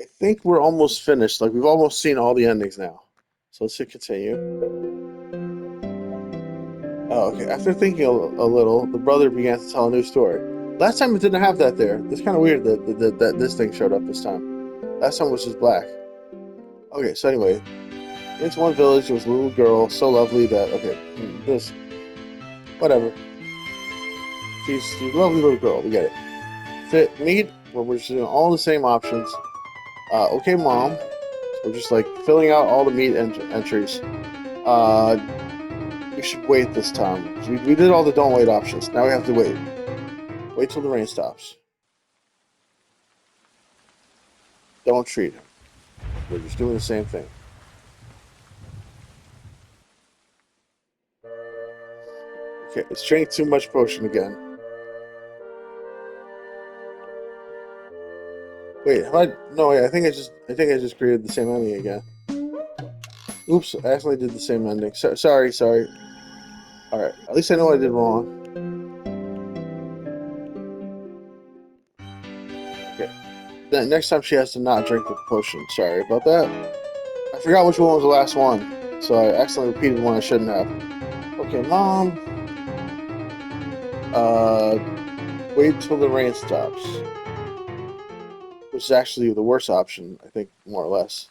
I think we're almost finished. Like we've almost seen all the endings now. So let's hit continue. Oh, okay. After thinking a little, the brother began to tell a new story. Last time it didn't have that there. It's kind of weird that this thing showed up this time. Last time was just black. Okay, so anyway, into one village there was a little girl, so lovely that okay, this whatever. She's a lovely little girl. We get it. Fit meat. Where we're just doing all the same options. Okay, mom. So we're just like filling out all the meat entries. Uh, we should wait this time. We did all the don't wait options. Now we have to wait. Wait till the rain stops. Don't treat him. We're just doing the same thing. Okay, it's drank too much potion again. Wait, have I? No, wait. I think I just created the same ending again. Oops, I accidentally did the same ending. Sorry. All right, at least I know what I did wrong. Okay. Then next time she has to not drink the potion. Sorry about that. I forgot which one was the last one, so I accidentally repeated one I shouldn't have. Okay, mom. Uh, wait till the rain stops, which is actually the worst option, I think, more or less.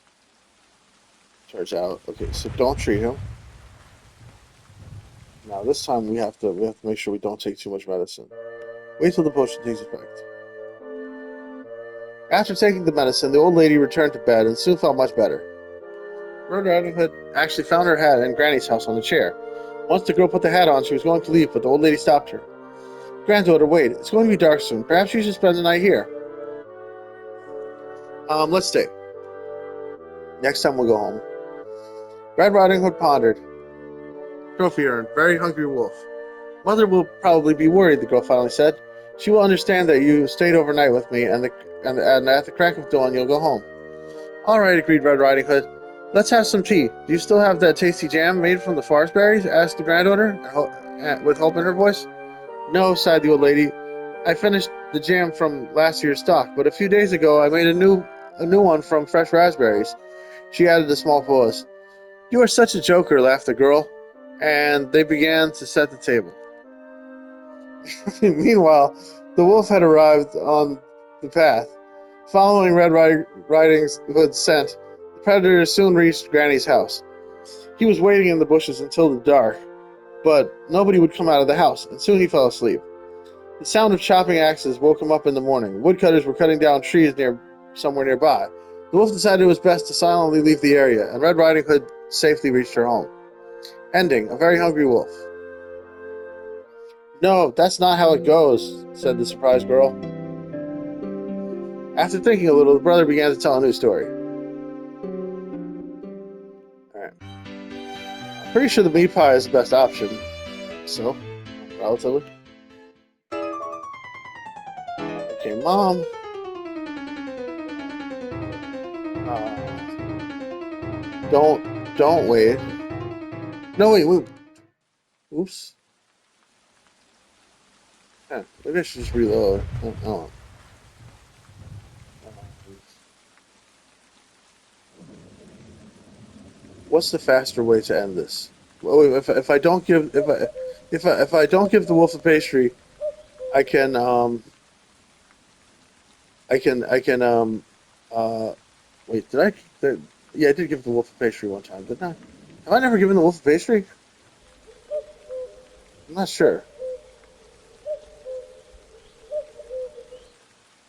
Turns out. Okay, so don't treat him. Now this time we have to make sure we don't take too much medicine. Wait till the potion takes effect. After taking the medicine, the old lady returned to bed and soon felt much better. Red Riding Hood actually found her hat in Granny's house on a chair. Once the girl put the hat on, she was going to leave, but the old lady stopped her. Granddaughter, wait. It's going to be dark soon. Perhaps you should spend the night here. Let's stay. Next time we'll go home. Red Riding Hood pondered. Trophy earned. Very hungry wolf. Mother will probably be worried, the girl finally said. She will understand that you stayed overnight with me, and at the crack of dawn you'll go home. All right, agreed Red Riding Hood. Let's have some tea. Do you still have that tasty jam made from the forest berries? Asked the granddaughter, with hope in her voice. No, sighed the old lady. I finished the jam from last year's stock, but a few days ago I made a new one from fresh raspberries. She added a small pause. You are such a joker, laughed the girl, and they began to set the table. Meanwhile, the wolf had arrived on the path. Following Red Riding Hood's scent, the predator soon reached Granny's house. He was waiting in the bushes until the dark, but nobody would come out of the house, and soon he fell asleep. The sound of chopping axes woke him up in the morning. Woodcutters were cutting down trees somewhere nearby. The wolf decided it was best to silently leave the area, and Red Riding Hood safely reached her home. Ending: a very hungry wolf. No, that's not how it goes, said the surprised girl. After thinking a little, the brother began to tell a new story. Alright. I'm pretty sure the meat pie is the best option. So, relatively. Okay, mom. Don't wait. No, wait. Oops. Maybe I should just reload. Oh. What's the faster way to end this? Well, if I don't give if I don't give the wolf a pastry, I can I can uh wait did I did, yeah I did give the wolf a pastry one time didn't I? Have I never given the wolf a pastry? I'm not sure.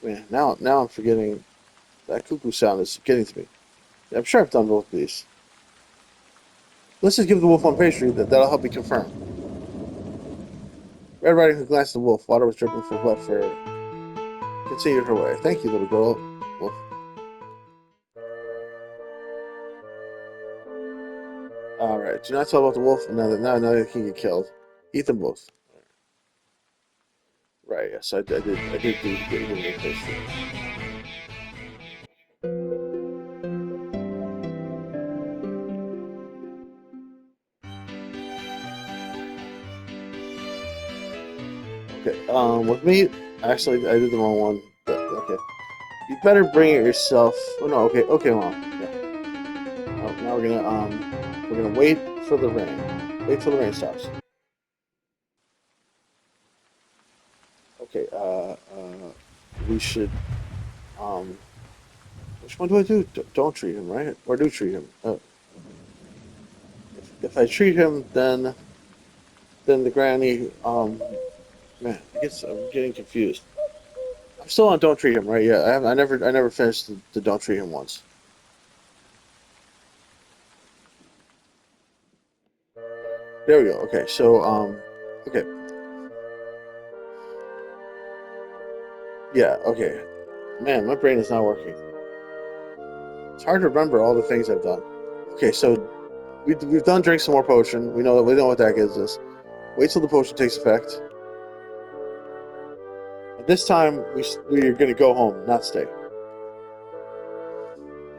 Man, now I'm forgetting that cuckoo sound is getting to me. Yeah, I'm sure I've done both of these. Let's just give the wolf one pastry. That'll help me confirm. Red Riding Hood glanced at the wolf. Water was dripping from wet fur. Continued her way. Thank you, little girl. Wolf. All right. Do not tell about the wolf. Now they can get killed. Eat them both. Right. Yes, I did do get rid of the pastry. Okay. With me, actually, I did the wrong one. But, okay. You better bring it yourself. Oh no, okay, Mom. Yeah. Oh, now we're gonna wait for the rain. Wait till the rain stops. Okay, we should, um, which one do I do? Don't treat him, right? Or do treat him? If I treat him, then the granny, man, I'm getting confused. I'm still on don't treat him, right? Yeah, I never finished the don't treat him once. There we go. Okay, so, okay, yeah, okay. Man, my brain is not working. It's hard to remember all the things I've done. Okay, so we've done drink some more potion. We know what that gives us. Wait till the potion takes effect. And this time we're gonna go home, not stay.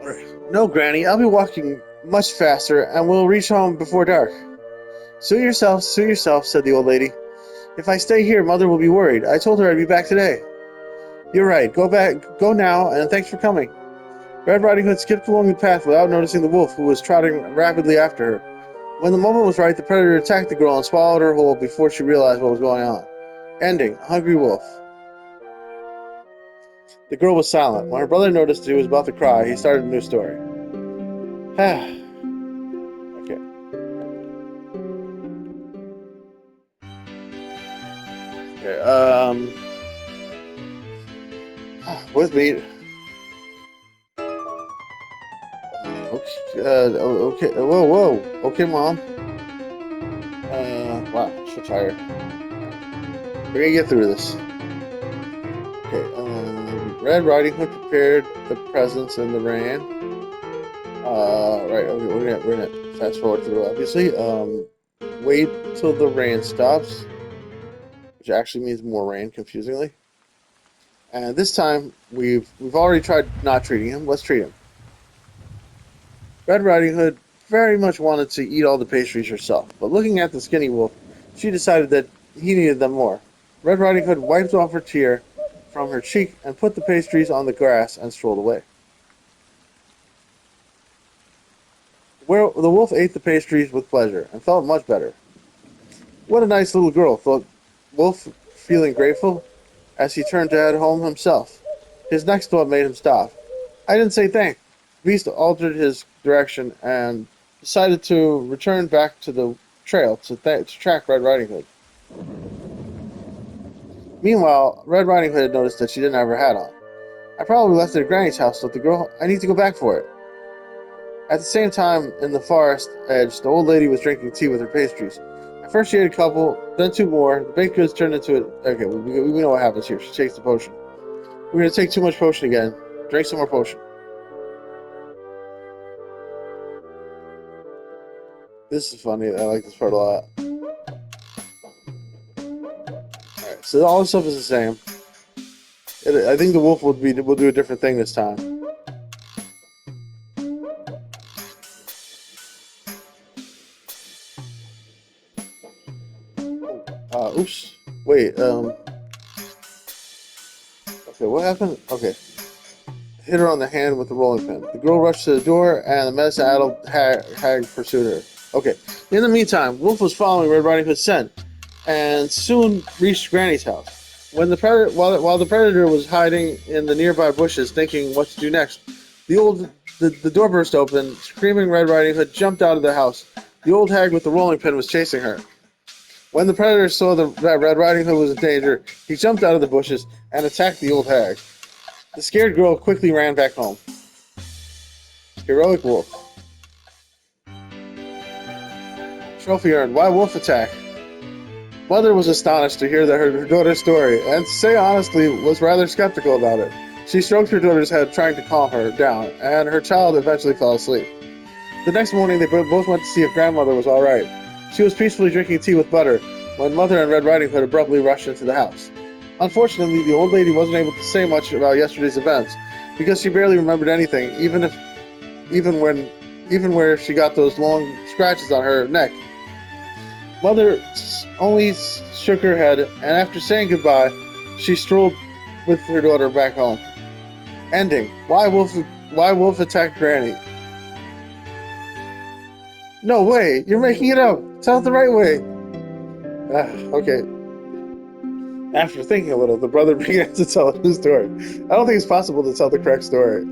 All right. No, Granny, I'll be walking much faster, and we'll reach home before dark. Suit yourself," said the old lady. "If I stay here, Mother will be worried. I told her I'd be back today." "You're right. Go back. Go now, and thanks for coming." Red Riding Hood skipped along the path without noticing the wolf, who was trotting rapidly after her. When the moment was right, the predator attacked the girl and swallowed her whole before she realized what was going on. Ending: Hungry Wolf. The girl was silent. When her brother noticed he was about to cry, he started a new story. Okay. Okay. With me. Okay. Whoa. Okay, Mom. Wow. So tired. We're gonna get through this. Okay. Red Riding Hood prepared the presents in the rain. Right. Okay. We're gonna fast forward through. Obviously. Wait till the rain stops, which actually means more rain, confusingly. And this time we've already tried not treating him. Let's treat him. Red Riding Hood very much wanted to eat all the pastries herself, but looking at the skinny wolf, she decided that he needed them more. Red Riding Hood wiped off her tear from her cheek and put the pastries on the grass and strolled away. Where the wolf ate the pastries with pleasure and felt much better. What a nice little girl, thought Wolf, feeling grateful as he turned to head home himself. His next thought made him stop. I didn't say thanks. Beast altered his direction and decided to return back to the trail to track Red Riding Hood. Meanwhile, Red Riding Hood had noticed that she didn't have her hat on. I probably left it at Granny's house, thought the girl. I need to go back for it. At the same time, in the forest edge, the old lady was drinking tea with her pastries. At first she ate a couple, then two more. The baked goods turned into it. Okay, we know what happens here. She takes the potion. We're going to take too much potion again. Drink some more potion. This is funny. I like this part a lot. Alright, so all this stuff is the same. I think the wolf will do a different thing this time. Oops. Wait, okay, what happened? Okay. Hit her on the hand with the rolling pin. The girl rushed to the door, and the medicine-addled hag pursued her. Okay. In the meantime, Wolf was following Red Riding Hood's scent, and soon reached Granny's house. While the predator was hiding in the nearby bushes, thinking what to do next, the door burst open. Screaming, Red Riding Hood jumped out of the house. The old hag with the rolling pin was chasing her. When the predator saw that Red Riding Hood was in danger, he jumped out of the bushes and attacked the old hag. The scared girl quickly ran back home. Heroic Wolf. Trophy earned. Why wolf attack? Mother was astonished to hear her daughter's story, and to say honestly, was rather skeptical about it. She stroked her daughter's head, trying to calm her down, and her child eventually fell asleep. The next morning, they both went to see if grandmother was all right. She was peacefully drinking tea with butter when Mother and Red Riding Hood abruptly rushed into the house. Unfortunately, the old lady wasn't able to say much about yesterday's events because she barely remembered anything, even where she got those long scratches on her neck. Mother only shook her head, and after saying goodbye, she strolled with her daughter back home. Ending. Why Wolf attacked Granny? No way! You're making it up! Tell it the right way! Okay. After thinking a little, the brother began to tell his story. I don't think it's possible to tell the correct story.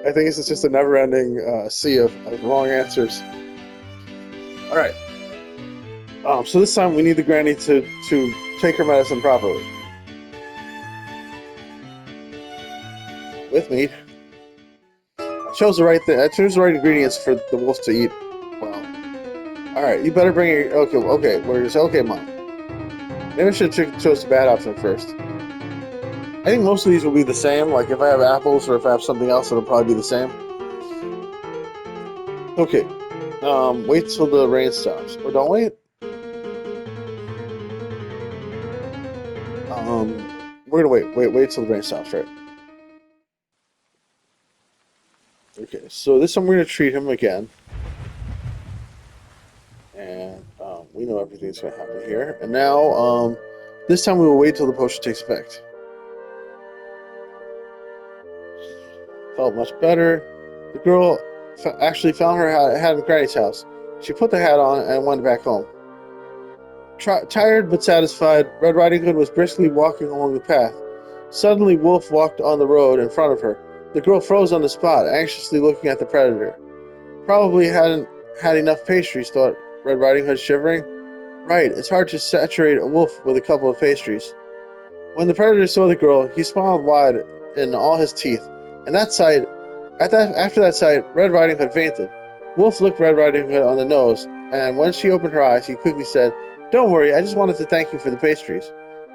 I think it's just a never-ending sea of wrong answers. Alright. So this time we need the granny to take her medicine properly. With meat. I chose the right thing. I chose the right ingredients for the wolf to eat. Wow. Alright, you better bring it. Okay. Okay, Mom. Maybe I should have chose the bad option first. I think most of these will be the same. Like if I have apples or if I have something else, it'll probably be the same. Okay. Wait till the rain stops. Or don't wait. We're gonna wait till the rain stops, right? Okay, so this time we're gonna treat him again. And we know everything's gonna happen here. And now, this time we will wait till the potion takes effect. Felt much better. The girl actually found her hat in Granny's house. She put the hat on and went back home. Tired but satisfied, Red Riding Hood was briskly walking along the path. Suddenly, Wolf walked on the road in front of her. The girl froze on the spot, anxiously looking at the predator. Probably hadn't had enough pastries, thought Red Riding Hood, shivering. Right, it's hard to saturate a wolf with a couple of pastries. When the predator saw the girl, he smiled wide in all his teeth. And after that sight, Red Riding Hood fainted. Wolf looked Red Riding Hood on the nose, and when she opened her eyes, he quickly said, "Don't worry, I just wanted to thank you for the pastries."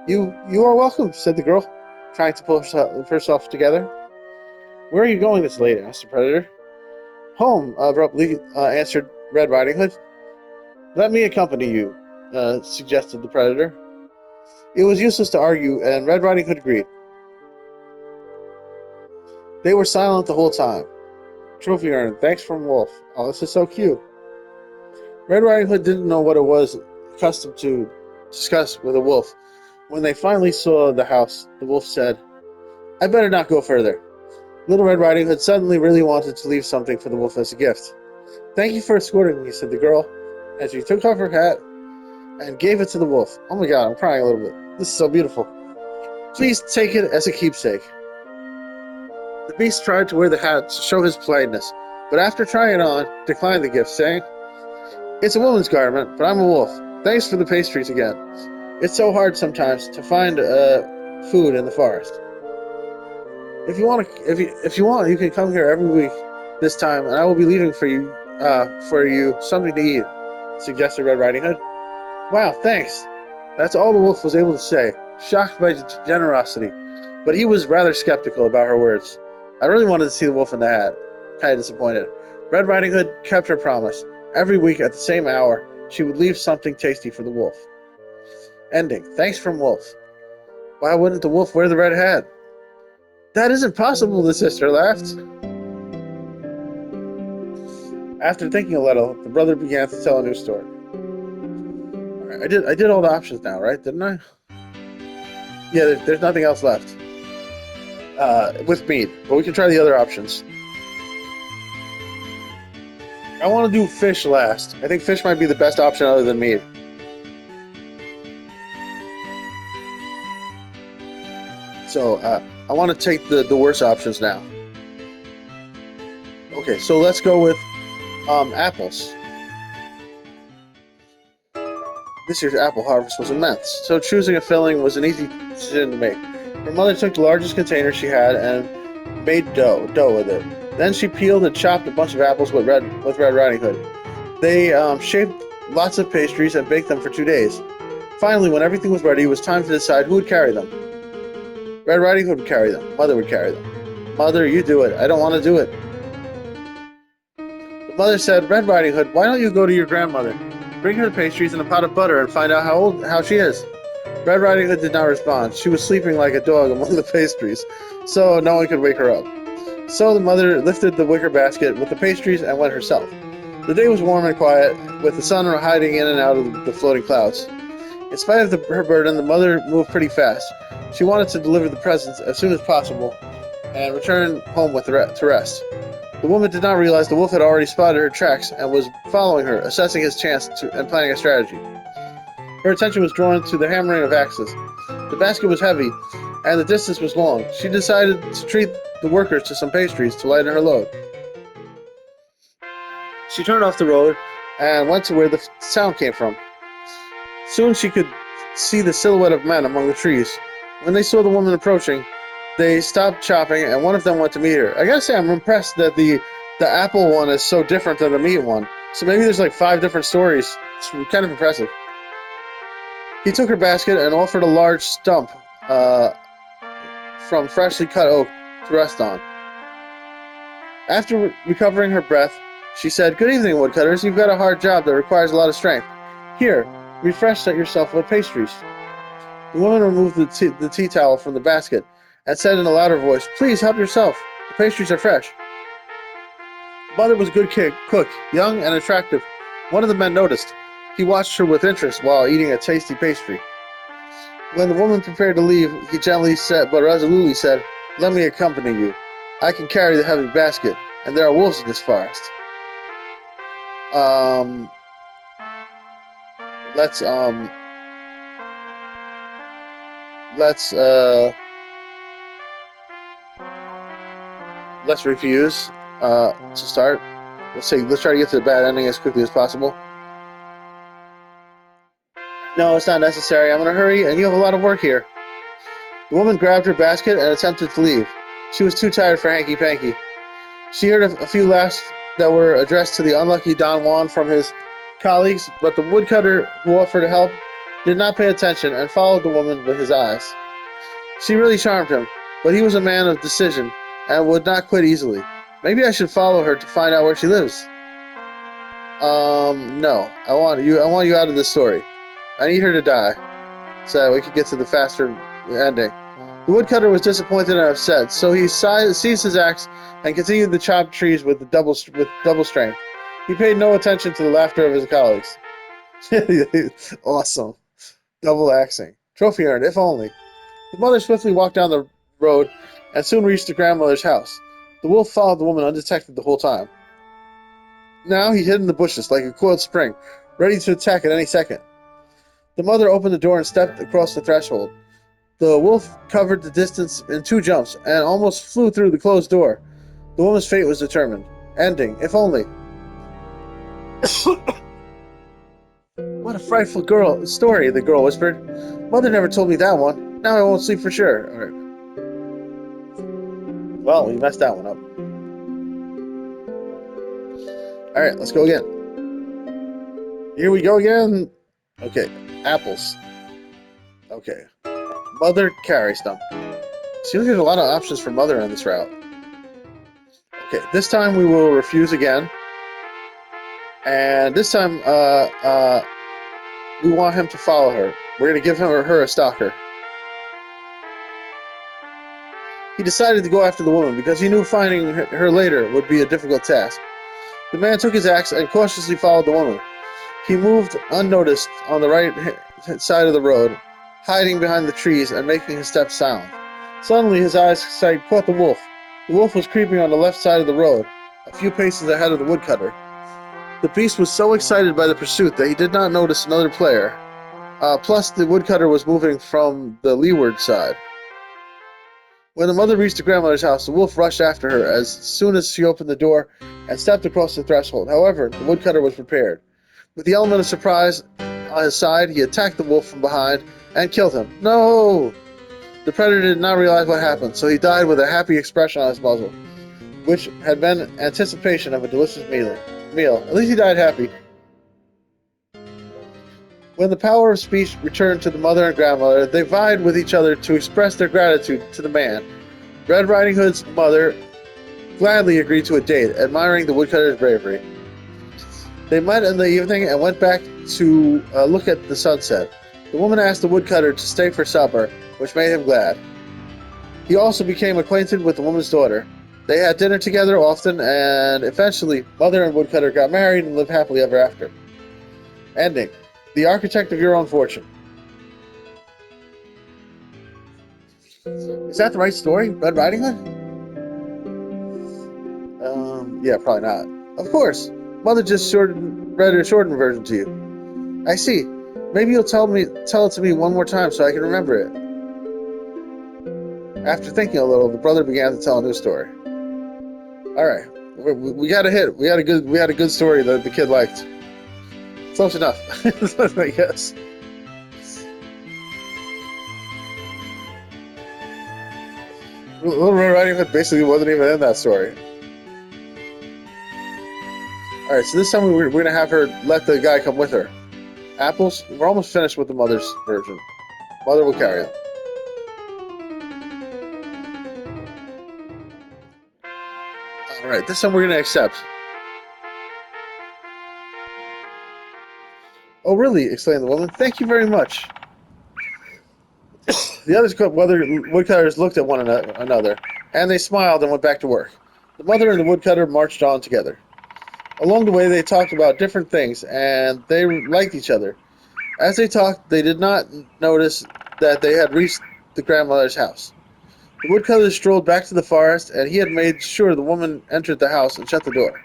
You are welcome," said the girl, trying to pull herself together. "Where are you going this late?" asked the predator. "Home," abruptly answered Red Riding Hood. "Let me accompany you," suggested the predator. It was useless to argue, and Red Riding Hood agreed. They were silent the whole time. Trophy urn, thanks from Wolf. Oh, this is so cute. Red Riding Hood didn't know what it was accustomed to discuss with a wolf. When they finally saw the house, the wolf said, "I better not go further." Little Red Riding Hood suddenly really wanted to leave something for the wolf as a gift. "Thank you for escorting me," said the girl, as she took off her hat and gave it to the wolf. Oh my god, I'm crying a little bit. This is so beautiful. "Please take it as a keepsake." The beast tried to wear the hat to show his politeness, but after trying it on, declined the gift, saying, "It's a woman's garment, but I'm a wolf. Thanks for the pastries again. It's so hard sometimes to find food in the forest. If you want, you can come here every week this time, and I will be leaving for you something to eat," suggested Red Riding Hood. "Wow, thanks." That's all the wolf was able to say, shocked by generosity, but he was rather skeptical about her words. I really wanted to see the wolf in the hat. Kind of disappointed. Red Riding Hood kept her promise. Every week at the same hour, she would leave something tasty for the wolf. Ending. Thanks from Wolf. Why wouldn't the wolf wear the red hat? That isn't possible, the sister laughed. After thinking a little, the brother began to tell a new story. Alright, I did all the options now, right? Didn't I? Yeah, there's nothing else left. With meat, but we can try the other options. I want to do fish last. I think fish might be the best option other than meat. So, I want to take the worst options now. Okay, so let's go with apples. This year's apple harvest was immense, so choosing a filling was an easy decision to make. Her mother took the largest container she had and made dough with it. Then she peeled and chopped a bunch of apples with Red Riding Hood. They shaped lots of pastries and baked them for 2 days. Finally, when everything was ready, it was time to decide who would carry them. Red Riding Hood would carry them. Mother would carry them. "Mother, you do it. I don't want to do it." The mother said, "Red Riding Hood, why don't you go to your grandmother? Bring her the pastries and a pot of butter and find out how she is." Red Riding Hood did not respond. She was sleeping like a dog among the pastries, so no one could wake her up. So the mother lifted the wicker basket with the pastries and went herself. The day was warm and quiet, with the sun hiding in and out of the floating clouds. In spite of her burden, the mother moved pretty fast. She wanted to deliver the presents as soon as possible and return home to rest. The woman did not realize the wolf had already spotted her tracks and was following her, assessing his chance and planning a strategy. Her attention was drawn to the hammering of axes. The basket was heavy, and the distance was long. She decided to treat the workers to some pastries to lighten her load. She turned off the road and went to where the sound came from. Soon she could see the silhouette of men among the trees. When they saw the woman approaching, they stopped chopping, and one of them went to meet her. I gotta say, I'm impressed that the apple one is so different than the meat one. So maybe there's like 5 different stories. It's kind of impressive. He took her basket and offered a large stump from freshly cut oak to rest on. After recovering her breath, she said, "Good evening, woodcutters. You've got a hard job that requires a lot of strength. Here, refresh yourself with pastries." The woman removed the tea towel from the basket and said in a louder voice, "Please help yourself. The pastries are fresh." The mother was a good cook, young and attractive. One of the men noticed. He watched her with interest while eating a tasty pastry. When the woman prepared to leave, he gently said, but resolutely said, "Let me accompany you. I can carry the heavy basket, and there are wolves in this forest." Let's refuse to start. Let's try to get to the bad ending as quickly as possible. "No, it's not necessary. I'm in a hurry, and you have a lot of work here." The woman grabbed her basket and attempted to leave. She was too tired for hanky-panky. She heard a few laughs that were addressed to the unlucky Don Juan from his colleagues, but the woodcutter who offered help did not pay attention and followed the woman with his eyes. She really charmed him, but he was a man of decision and would not quit easily. "Maybe I should follow her to find out where she lives." No. I want you out of this story. I need her to die, so we could get to the faster ending." The woodcutter was disappointed and upset, so he seized his axe and continued to chop trees with double strength. He paid no attention to the laughter of his colleagues. Awesome. Double axing. Trophy earned, if only. The mother swiftly walked down the road and soon reached the grandmother's house. The wolf followed the woman undetected the whole time. Now he hid in the bushes like a coiled spring, ready to attack at any second. The mother opened the door and stepped across the threshold. The wolf covered the distance in 2 jumps and almost flew through the closed door. The woman's fate was determined. Ending, if only. "What a frightful story," the girl whispered. "Mother never told me that one. Now I won't sleep for sure." All right. Well, we messed that one up. All right, let's go again. Here we go again. Okay, apples. Okay. Mother carry stump. Seems like there's a lot of options for mother on this route. Okay, this time we will refuse again. And this time, we want him to follow her. We're going to give him or her a stalker. He decided to go after the woman because he knew finding her later would be a difficult task. The man took his axe and cautiously followed the woman. He moved unnoticed on the right side of the road, hiding behind the trees and making his steps silent. Suddenly his eyesight caught the wolf. The wolf was creeping on the left side of the road, a few paces ahead of the woodcutter. The beast was so excited by the pursuit that he did not notice another player. Plus, the woodcutter was moving from the leeward side. When the mother reached the grandmother's house, the wolf rushed after her as soon as she opened the door and stepped across the threshold. However, the woodcutter was prepared. With the element of surprise on his side, he attacked the wolf from behind and killed him. No! The predator did not realize what happened, so he died with a happy expression on his muzzle, which had been anticipation of a delicious meal. At least he died happy. When the power of speech returned to the mother and grandmother, they vied with each other to express their gratitude to the man. Red Riding Hood's mother gladly agreed to a date, admiring the woodcutter's bravery. They met in the evening and went back to look at the sunset. The woman asked the woodcutter to stay for supper, which made him glad. He also became acquainted with the woman's daughter. They had dinner together often, and eventually, mother and woodcutter got married and lived happily ever after. Ending. The architect of your own fortune. Is that the right story? Red Riding Hood? Yeah, probably not. Of course. Mother just read a shortened version to you. I see. Maybe you'll tell it to me one more time so I can remember it. After thinking a little, the brother began to tell a new story. All right, we got a hit. We had a good story that the kid liked. Close enough, I guess. Little Red Riding Hood basically wasn't even in that story. All right, so this time we're gonna have her let the guy come with her. Apples. We're almost finished with the mother's version. Mother will carry them. All right, this time we're gonna accept. Oh, really? Exclaimed the woman. Thank you very much. The other woodcutters looked at one another, and they smiled and went back to work. The mother and the woodcutter marched on together. Along the way, they talked about different things, and they liked each other. As they talked, they did not notice that they had reached the grandmother's house. The woodcutter strolled back to the forest, and he had made sure the woman entered the house and shut the door.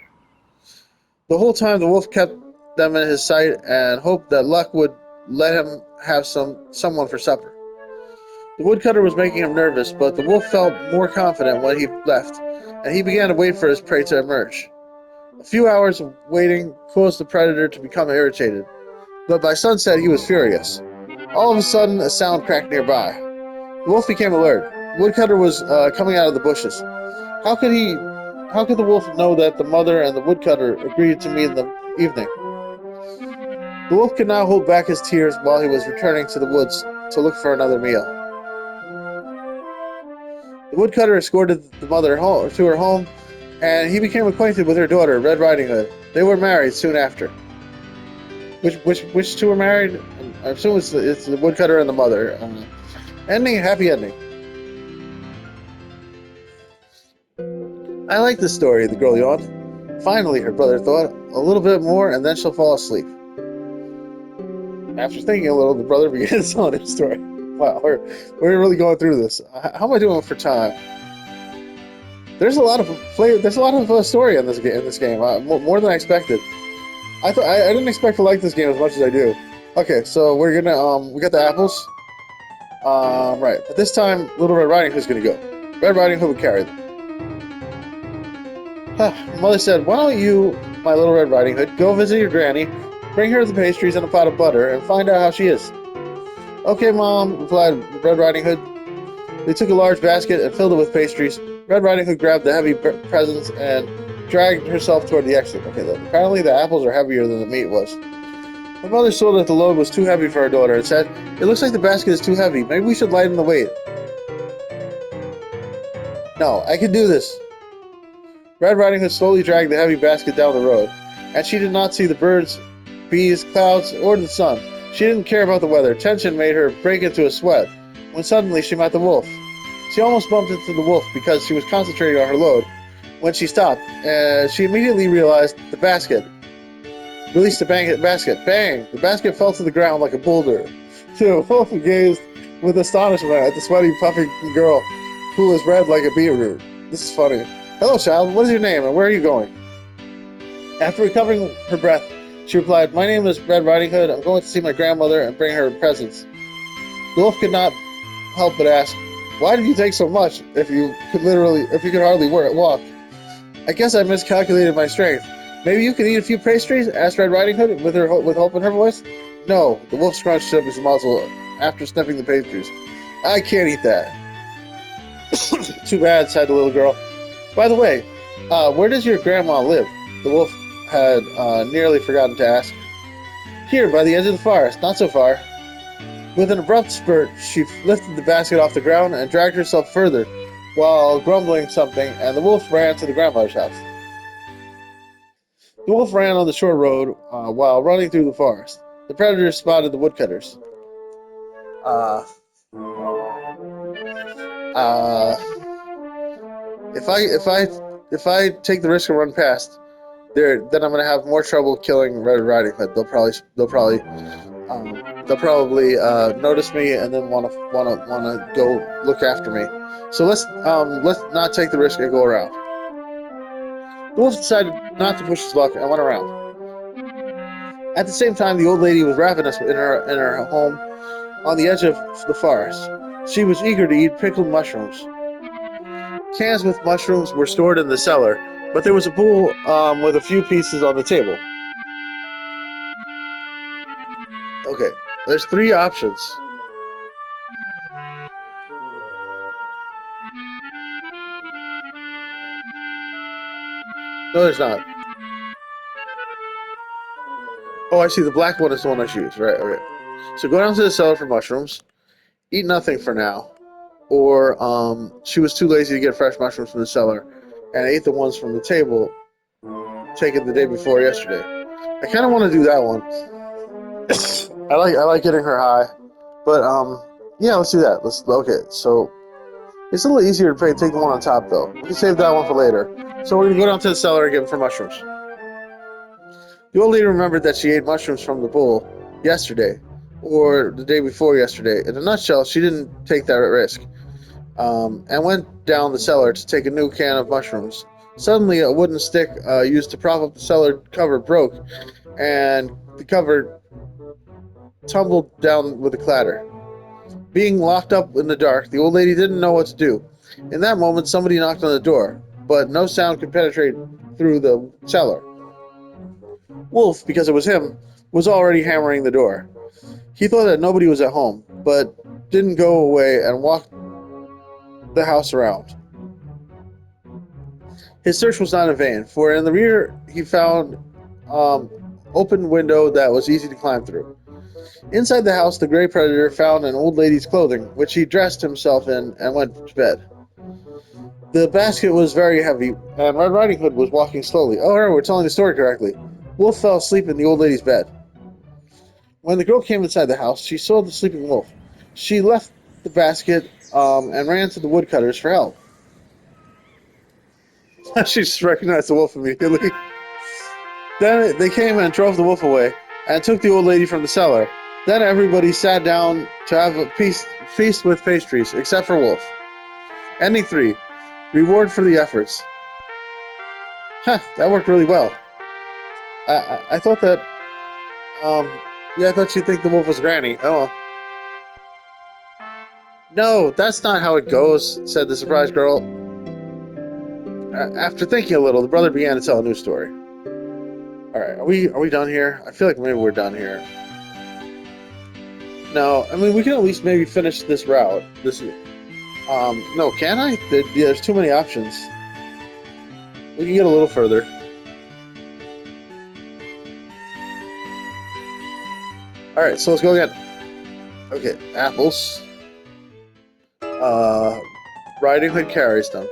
The whole time, the wolf kept them in his sight and hoped that luck would let him have someone for supper. The woodcutter was making him nervous, but the wolf felt more confident when he left, and he began to wait for his prey to emerge. A few hours of waiting caused the predator to become irritated, but by sunset he was furious. All of a sudden, a sound cracked nearby. The wolf became alert. The woodcutter was coming out of the bushes. How could he? How could the wolf know that the mother and the woodcutter agreed to meet in the evening? The wolf could not hold back his tears while he was returning to the woods to look for another meal. The woodcutter escorted the mother to her home, and he became acquainted with her daughter, Red Riding Hood. They were married soon after. Which two were married? I assume it's the woodcutter and the mother. Happy ending. I like this story, the girl yawned. Finally, her brother thought, a little bit more and then she'll fall asleep. After thinking a little, the brother began telling his story. Wow, we're really going through this. How am I doing for time? There's a lot of flavor. There's a lot of story in this game. More than I expected. I didn't expect to like this game as much as I do. Okay, so we're gonna we got the apples. Right, but this time Little Red Riding Hood's gonna go. Red Riding Hood would carry them. Mother said, "Why don't you, my Little Red Riding Hood, go visit your granny, bring her the pastries and a pot of butter, and find out how she is." "Okay, Mom," replied Red Riding Hood. They took a large basket and filled it with pastries. Red Riding Hood grabbed the heavy presents and dragged herself toward the exit. Okay, apparently the apples are heavier than the meat was. My mother saw that the load was too heavy for her daughter and said, "It looks like the basket is too heavy. Maybe we should lighten the weight." "No, I can do this." Red Riding Hood slowly dragged the heavy basket down the road, and she did not see the birds, bees, clouds, or the sun. She didn't care about the weather. Tension made her break into a sweat, when suddenly she met the wolf. She almost bumped into the wolf because she was concentrating on her load. When she stopped, she immediately realized the basket. Released the basket. Bang! The basket fell to the ground like a boulder. The wolf gazed with astonishment at the sweaty, puffy girl, who was red like a beetroot. This is funny. "Hello, child. What is your name, and where are you going?" After recovering her breath, she replied, "My name is Red Riding Hood. I'm going to see my grandmother and bring her presents." The wolf could not help but ask, "Why did you take so much if you could hardly walk?" "I guess I miscalculated my strength. Maybe you could eat a few pastries?" asked Red Riding Hood with hope in her voice. "No," the wolf scrunched up his muzzle after sniffing the pastries. "I can't eat that." "Too bad," sighed the little girl. "By the way, where does your grandma live?" The wolf had nearly forgotten to ask. "Here, by the edge of the forest, not so far." With an abrupt spurt, she lifted the basket off the ground and dragged herself further, while grumbling something, and the wolf ran to the grandmother's house. The wolf ran on the short road while running through the forest. The predators spotted the woodcutters. Uh, uh, if I take the risk and run past, then I'm gonna have more trouble killing Red Riding Hood. They'll probably They'll probably notice me and then wanna go look after me. So let's not take the risk and go around. The wolf decided not to push his luck and went around. At the same time, the old lady was ravenous in her home on the edge of the forest. She was eager to eat pickled mushrooms. Cans with mushrooms were stored in the cellar, but there was a bowl with a few pieces on the table. Okay, there's three options. No, there's not. Oh, I see. The black one is the one I choose. Right, okay. So go down to the cellar for mushrooms. Eat nothing for now. Or she was too lazy to get fresh mushrooms from the cellar and ate the ones from the table taken the day before yesterday. I kind of want to do that one. I like getting her high, but yeah, let's do that. So it's a little easier to take the one on top though. We can save that one for later. So we're gonna go down to the cellar again for mushrooms. The old lady remembered that she ate mushrooms from the bowl yesterday, or the day before yesterday. In a nutshell, she didn't take that risk, and went down the cellar to take a new can of mushrooms. Suddenly, a wooden stick used to prop up the cellar cover broke, and the cover tumbled down with a clatter. Being locked up in the dark, the old lady didn't know what to do. In that moment, somebody knocked on the door, but no sound could penetrate through the cellar. Wolf, because it was him, was already hammering the door. He thought that nobody was at home, but didn't go away and walked the house around. His search was not in vain, for in the rear he found um, open window that was easy to climb through. Inside the house, the gray predator found an old lady's clothing, which he dressed himself in and went to bed. The basket was very heavy, and Red Riding Hood was walking slowly. Oh, we're telling the story correctly. Wolf fell asleep in the old lady's bed. When the girl came inside the house, she saw the sleeping wolf. She left the basket and ran to the woodcutters for help. She just recognized the wolf immediately. Then they came and drove the wolf away and took the old lady from the cellar. Then everybody sat down to have a feast with pastries, except for Wolf. Ending 3. Reward for the efforts. Huh, that worked really well. I thought that, yeah, I thought you'd think the wolf was Granny. Oh well. No, that's not how it goes, said the surprised girl. After thinking a little, the brother began to tell a new story. Alright, are we done here? I feel like maybe we're done here. No, I mean, we can at least maybe finish this route. No, can I? There's too many options. We can get a little further. Alright, so let's go again. Okay, apples. Riding Hood carries them.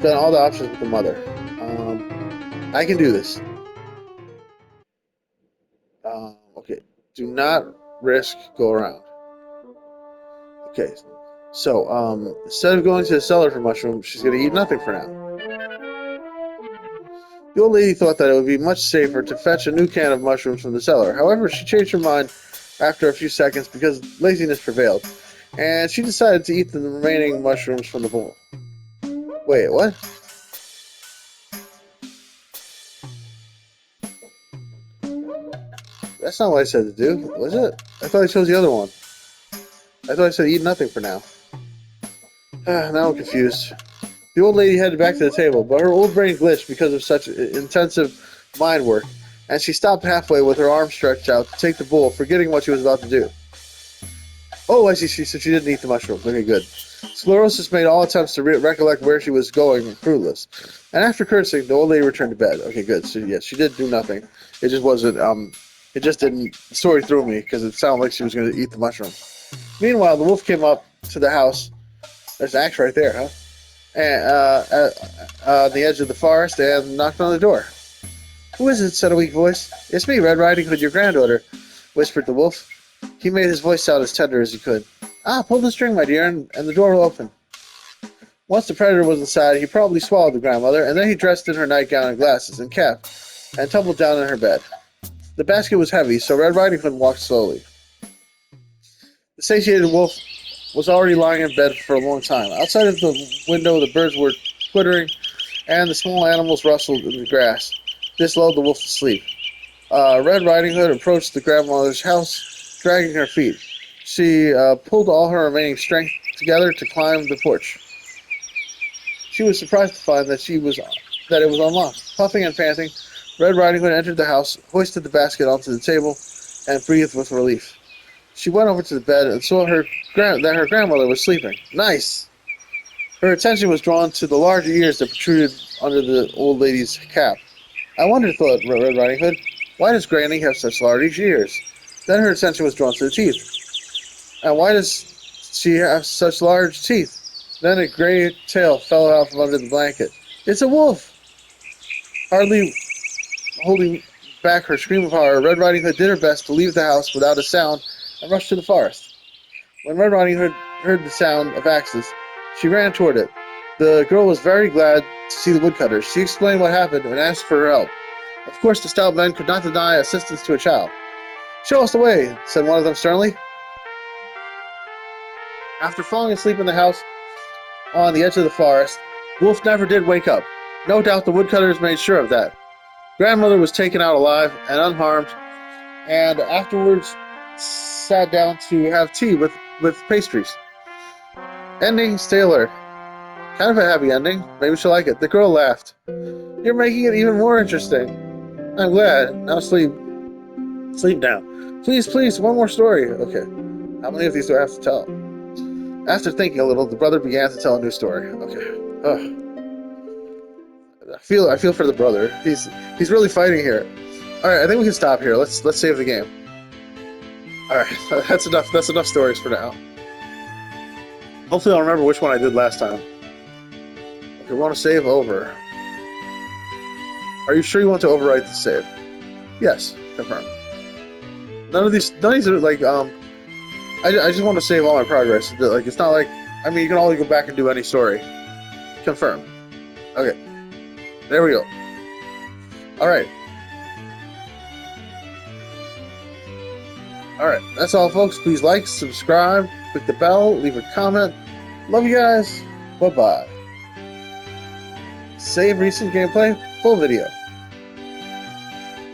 Done all the options with the mother. I can do this. Okay, do not risk go around. Okay, so instead of going to the cellar for mushrooms, she's going to eat nothing for now. The old lady thought that it would be much safer to fetch a new can of mushrooms from the cellar. However, she changed her mind after a few seconds because laziness prevailed, and she decided to eat the remaining mushrooms from the bowl. Wait, what? That's not what I said to do, was it? I thought I chose the other one. I thought I said eat nothing for now. Now I'm confused. The old lady headed back to the table, but her old brain glitched because of such intensive mind work, and she stopped halfway with her arm stretched out to take the bowl, forgetting what she was about to do. Oh, I see. So she didn't eat the mushrooms. Okay, good. Sclerosis made all attempts to recollect where she was going fruitless. And after cursing, the old lady returned to bed. Okay, good. So yes, she did do nothing. It just wasn't, it just didn't, the story threw me because it sounded like she was going to eat the mushroom. Meanwhile, the wolf came up to the house. There's an axe right there, huh? And, on the edge of the forest and knocked on the door. Who is it? Said a weak voice. It's me, Red Riding Hood, your granddaughter, whispered the wolf. He made his voice sound as tender as he could. Pull the string, my dear, and the door will open. Once the predator was inside, he probably swallowed the grandmother, and then he dressed in her nightgown and glasses and cap, and tumbled down in her bed. The basket was heavy, so Red Riding Hood walked slowly. The satiated wolf was already lying in bed for a long time. Outside of the window, the birds were twittering, and the small animals rustled in the grass. This lulled the wolf to sleep. Red Riding Hood approached the grandmother's house, dragging her feet. She pulled all her remaining strength together to climb the porch. She was surprised to find that it was unlocked. Puffing and panting, Red Riding Hood entered the house, hoisted the basket onto the table, and breathed with relief. She went over to the bed and saw that her grandmother was sleeping. Nice! Her attention was drawn to the large ears that protruded under the old lady's cap. I wonder, thought Red Riding Hood, why does Granny have such large ears? Then her attention was drawn to the teeth. And why does she have such large teeth? Then a gray tail fell out from under the blanket. It's a wolf! Hardly holding back her scream of horror, Red Riding Hood did her best to leave the house without a sound and rushed to the forest. When Red Riding Hood heard the sound of axes, she ran toward it. The girl was very glad to see the woodcutters. She explained what happened and asked for her help. Of course, the stout men could not deny assistance to a child. Show us the way, said one of them sternly. After falling asleep in the house on the edge of the forest, Wolf never did wake up. No doubt the woodcutters made sure of that. Grandmother was taken out alive and unharmed, and afterwards sat down to have tea with pastries. Ending, stay alert. Kind of a happy ending. Maybe she'll like it. The girl laughed. You're making it even more interesting. I'm glad. Now sleep. Sleep now. Please, please, one more story. Okay. How many of these do I have to tell? After thinking a little, the brother began to tell a new story. Okay. Ugh. I feel for the brother. He's really fighting here. All right, I think we can stop here. Let's save the game. All right, that's enough. That's enough stories for now. Hopefully, I'll remember which one I did last time. Okay, we want to save over. Are you sure you want to overwrite the save? Yes, confirm. None of these are like I just want to save all my progress. Like it's not like you can always go back and do any story. Confirm. Okay. There we go. Alright. Alright, that's all folks. Please like, subscribe, click the bell, leave a comment. Love you guys. Bye-bye. Save recent gameplay, full video.